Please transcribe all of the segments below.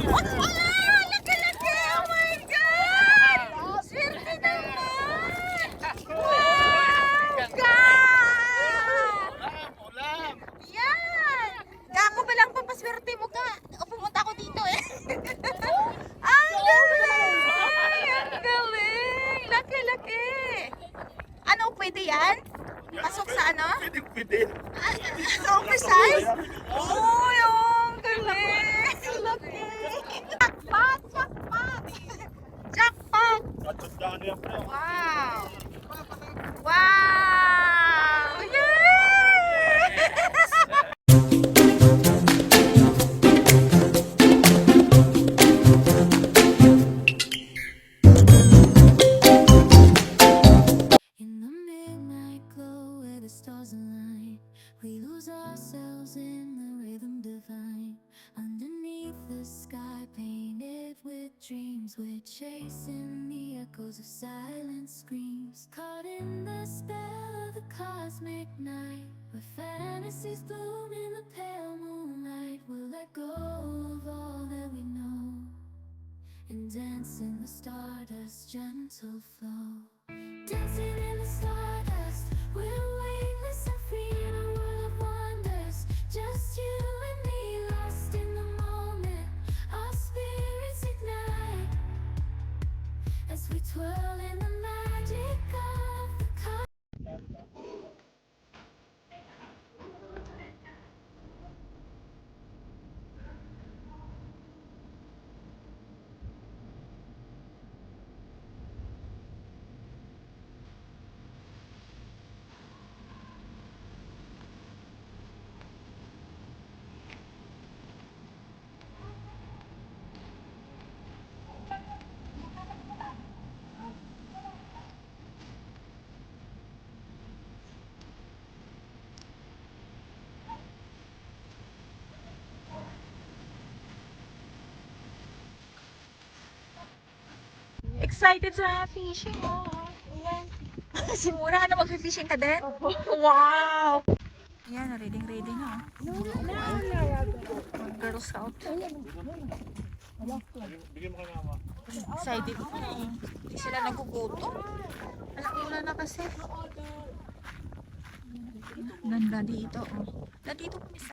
What? Wala! Laki-laki! Oh my God! Swerte naman! Wow! God! Yan! Ako ba lang papaswerte mo ka? O pumunta ako dito eh. Ang galing! Ang galing! Laki-laki! Ano, pwede yan? Pasok sa ano? Pwede. Sa oversize? Uy, ang galing! Laki! Jackpot! Jackpot! Jackpot! Wow! Wow! Yay! In the midnight glow where the stars align, we lose ourselves in the rhythm divine. Underneath the sky painted with dreams, we're chasing the echoes of silent screams. Caught in the spell of the cosmic night, where fantasies bloom in the pale moonlight. We'll let go of all that we know and dance in the stardust's gentle flow. Dancing in the stardust, we're weightless and free in a world of wonders. Just you and me, lost in the moment. Our spirits ignite as we twirl in the magic of the cosmos. Excited sa fishing, oh. Ayan. Simura na mag-fishing ka din? Wow! Ayan, ready na. Girl Scout. Excited na eh. Hindi sila nagugutom. Alauna na kasi. Ganda dito, oh. Nandito kami sa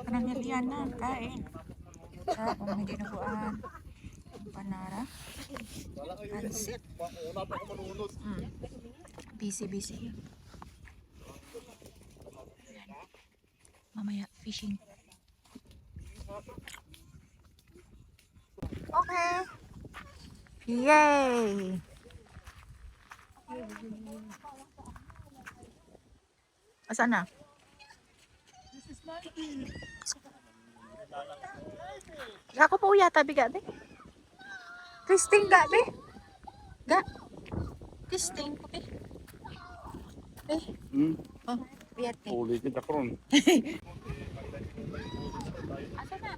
Panangalian na, kain. Sa kung hindi nabuan. Panara. Pansit. Busy. Mamaya, fishing. Okay. Yay! Asan na? Ako po yata biga de. Testing ga be. Ga. Testing ko be. Oh, biat ni. Uli kita kron. Asan na?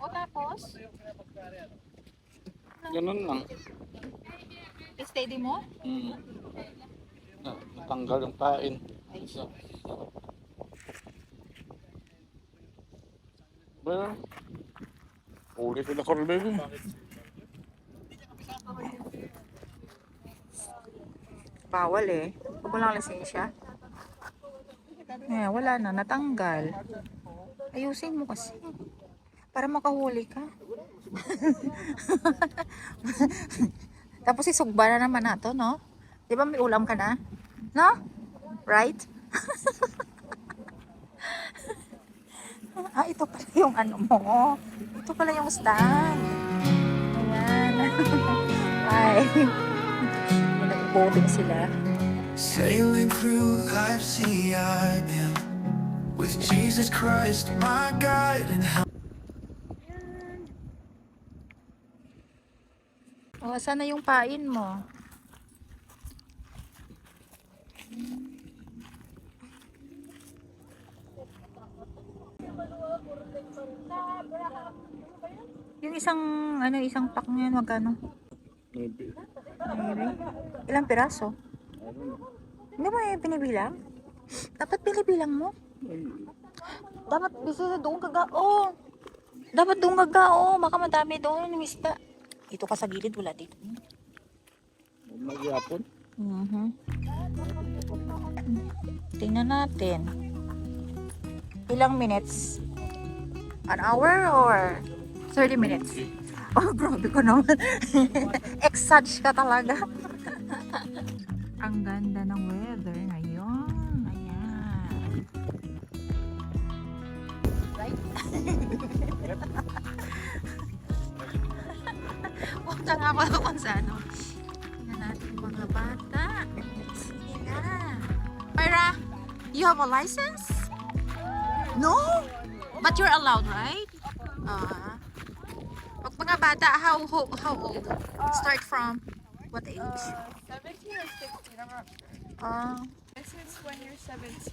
O tapos? Ganun lang. Steady mo? Natanggal yung kain. So, well, uli kita kron baby. Bawal eh. Huwag mo lang lisensya. Eh, wala na. Natanggal. Ayusin mo kasi. Para makahuli ka. Tapos isugba na naman nato, no? Di ba may ulam ka na? No? Right? Ah, ito pala yung ano mo. Ito pala yung stand. Ayan. Ay. Nag-boating sila. Sailing through life's sea, I am with Jesus Christ, my guide and help. O, saan na yung pain mo? isang, isang pack niyan, magkano? Maybe. Maybe. Ilang piraso? Hindi mo pinibilang? Dapat pinibilang mo. Dapat bisa doon kagao. Dapat doon kagao. Baka madami doon ng isda. Dito ka sa gilid, wala dito. Magyapon. Tingnan natin. Ilang minutes? An hour or 30 minutes? Oh, grabe ko naman. Exage ka talaga. Ang ganda ng weather ngayon. Ayan. Right? Huwag ka nga pala kung sa ano. Tingnan natin mga bata. Sige na. Myra, you have a license? No? But you're allowed, right? Pag mga bata, how old? Start from what age? 17 or 16, I'm not sure. This is when you're 17.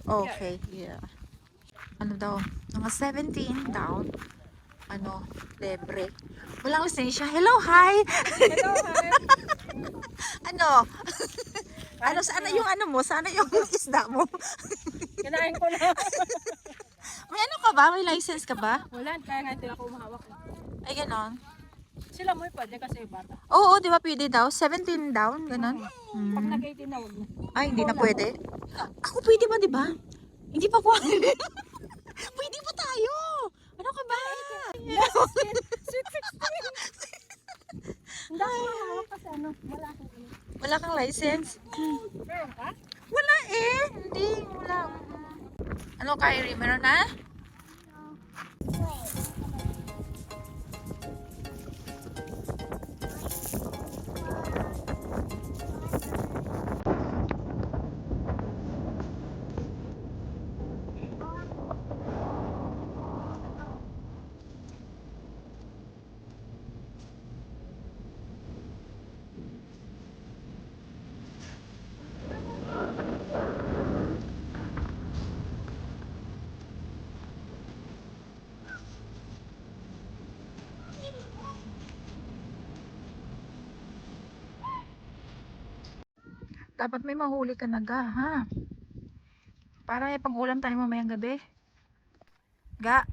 Okay. Yeah. Ano daw? Mga 17 down. Ano? Libre. Walang lisensya. Hello, hi! Hello, hi. Ano? Ano, sana yung ano mo? Sana yung isda mo? Kinain ko na. May ano ka ba? May license ka ba? Wala, kaya nga hindi ako umahawak. Ay, ganon. Sila mo pwede kasi bata. Oo, di ba pwede daw? 17 down, ganon. Pag nag-18 na, wag na. Ay, hindi na pwede. Ako pwede ba, di ba? Hindi pa ko. Pwede pa tayo. Ano ka ba? Sweet 16. Hindi ako umahawak kasi ano, wala akong ano. Wala kang license? Meron ka? Wala eh. Hindi, wala. Ano, Kyrie? Meron na? Dapat may mahuli ka na ga, ha? Para may pag-ulam tayo mamayang gabi. Ga.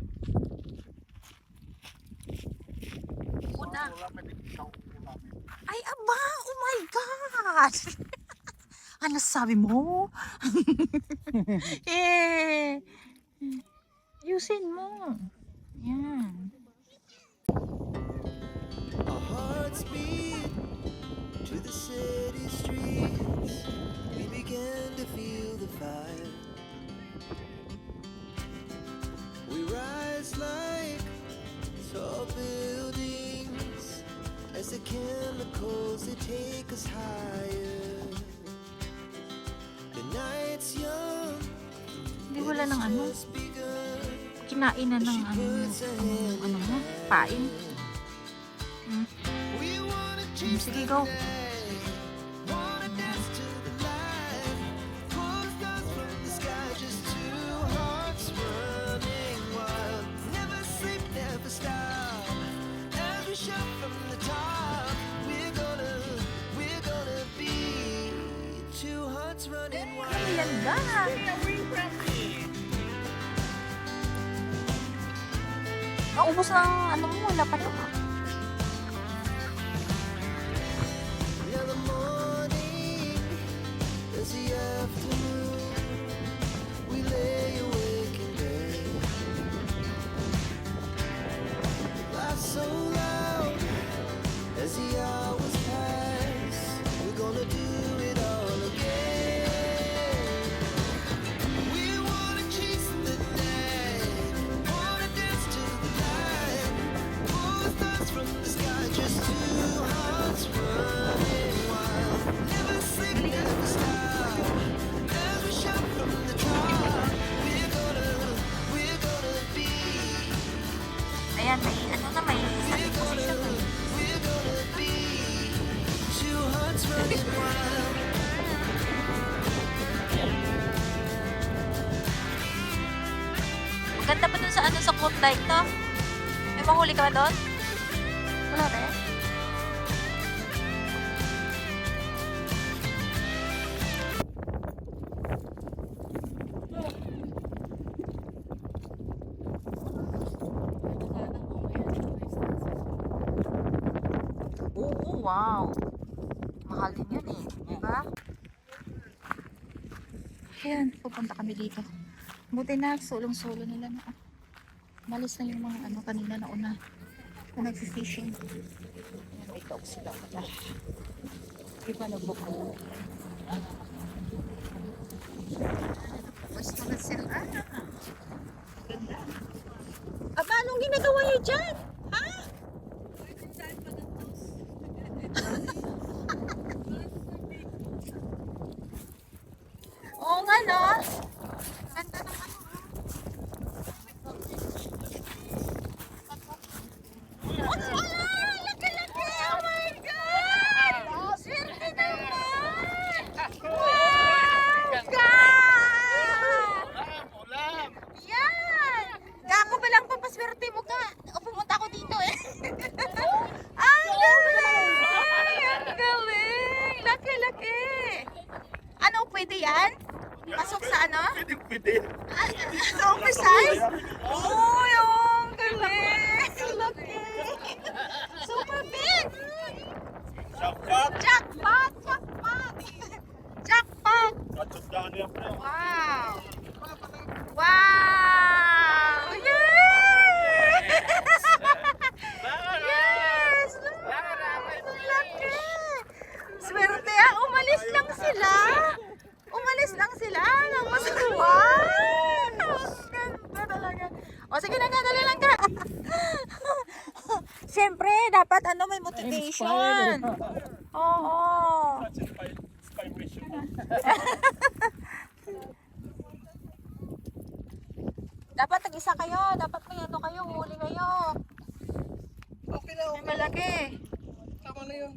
Una. Ay, aba! Oh my God! Ano sabi mo? Eh. Yusin mo. Yan. Our hearts beat to the city streets. We began to feel the fire. We rise like tall buildings as the chemicals they take us higher. The night's young. Hindi wala ng ano. Just begun. Kinain na ng ano mo? Pain. We wanna chase Sige, go. wanna dance to the light. Pull stars from the sky, just two hearts running wild. Never sleep, never stop. As we shout from the top, we're gonna be two hearts running wild. Ayan ga. Naubos ng ano mo, wala pa naman. Now the morning is the afternoon. We lay awake in bed. Laugh so loud as the hours pass. We're gonna do it all again. We wanna chase the night, wanna dance to the light. Pull the stars from the sky, just two hearts running wild. Never sleep, never stop. As we shout from the top, we're gonna be. Ayan, may ano na, may isang position na. We're gonna be two hearts running wild. Maganda pa dun sa ano, sa Klondike to. May mahuli ka ba doon? Wala rin. Oo, wow. Mahal din yun eh. Diba? Ayan, pupunta kami dito. Buti na, sulong-sulo nila na. Malis na yung mga ano kanina na una. Na nag-fishing. Ayan, may dog sila. Iba nagbuko. Basta na sila. Ganda. Aba, anong ginagawa niyo dyan? Ha? Oo nga no. Ganda ng ano. Laki-laki! Oh my God! Swerte naman! Wow! God! Yan! Gako ba lang papaswerte mo ka? O pumunta ako dito eh. Ang galing! Ang galing! Laki-laki! Ano, pwede yan? Pasok sa ano? Pwede. Sa oversize? Uy, ang galing! Laki! Super big! Jackpot. Jackpot! Jackpot! Jackpot! Jackpot yan pre. Wow! Wow! Yes! Yes! Ang laki! Swerte ah! Umalis lang sila! Umalis lang sila! Nang masawa! Ang ganda talaga! O sige na nga, dali lang ka! Siyempre, dapat ano, may motivation! Oo! Inspiration. Dapat tag-isa kayo. Dapat may ano kayo. Huli kayo. Okay na, May malaki. tama na yun.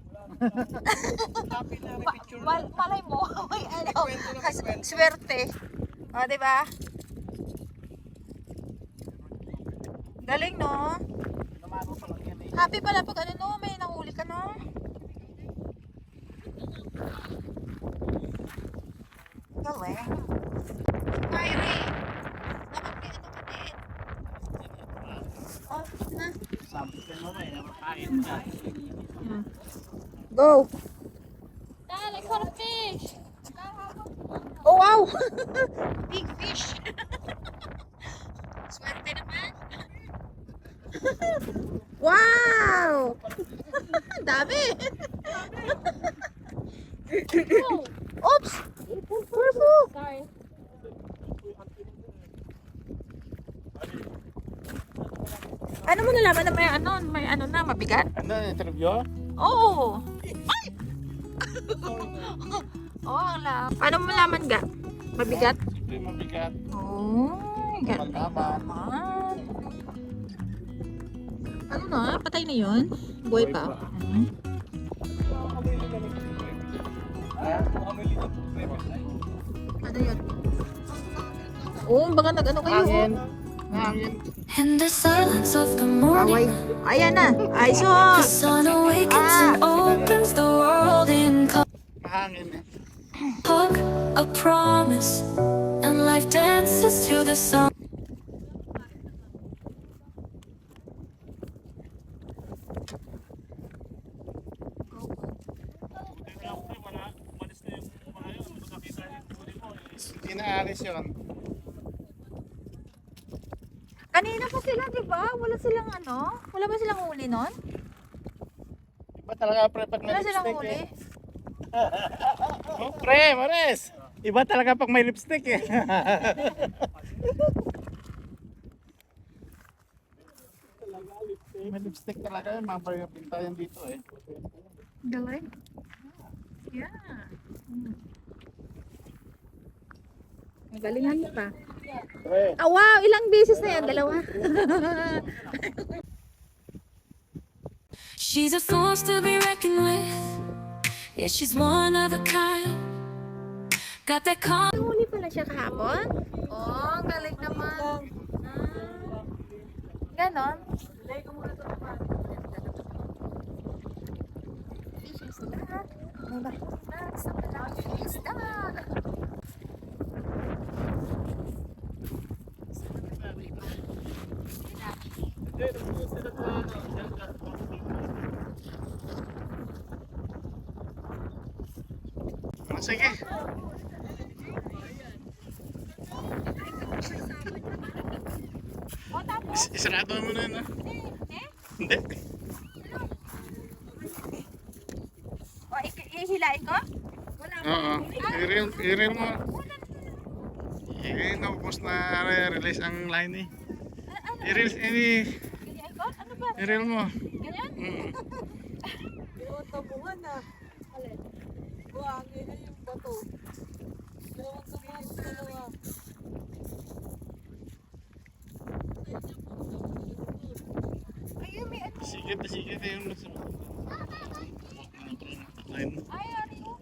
Happy na, may picture na. Malay mo. May ano. Kwento na, kwento. Swerte. O, diba? Galing, no? Happy pala pag ano, no? May nahuli ka, no? Galing. Kyrie. Dapat may ano ka din. Oh, na. Go. Dad, I caught a fish. Oh, wow! Big fish. Swerte naman. Wow! Ang dami. Oops! Careful! Sorry. Ano mo nalaman na may ano na, mabigat? Ano, interview? Oo. Ay! Oo, alam. Paano mo nalaman ga? Mabigat? Hindi mabigat. Oo. Ganda Malaman. naman. Ano na? Patay na yun? Buhay pa? Hmm. Ano yun? Oo, baka nag-ano kayo. Hangin. Hangin. In the silence of the Away. morning, Ayan na. Ay, the sus! sun awakens and opens the world in Mahangin eh. hug, a promise, and life dances to the song. Inaalis yun. Kanina pa sila, di ba? Wala silang ano? Wala ba silang huli nun? Iba talaga pre pag may Wala silang lipstick huli? eh. Oh, pre, Maris. Iba talaga pag may lipstick eh. May lipstick talaga yun, mga pintayan dito eh. Galing. Yeah. Magalingan mo pa. Pre, Ah, wow! Ilang beses na yan? Dalawa. She's a force to be reckoned with. Yeah, she's one of a kind. Got that calm. Huli pala siya kahapon? Oh, galing naman. Ganon? sila. May mahina sa malaking isda. Sige. Isarado mo na yun, ha? Hindi. O, ihilain ko? Oo. I-reel mo. Naubos na release ang line eh. I-reel Ganyan ko? Ano ba? i-reel mo. Ganyan? Tabungan na. Alin? Buhangin na yung bato. Dalawang tabungan sa dalawa. Ayun, may ano. Sige yung mas. Line mo. Ay, ano yun?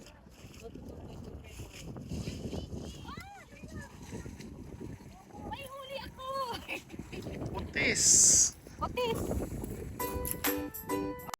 May huli ako. Putis. Otis.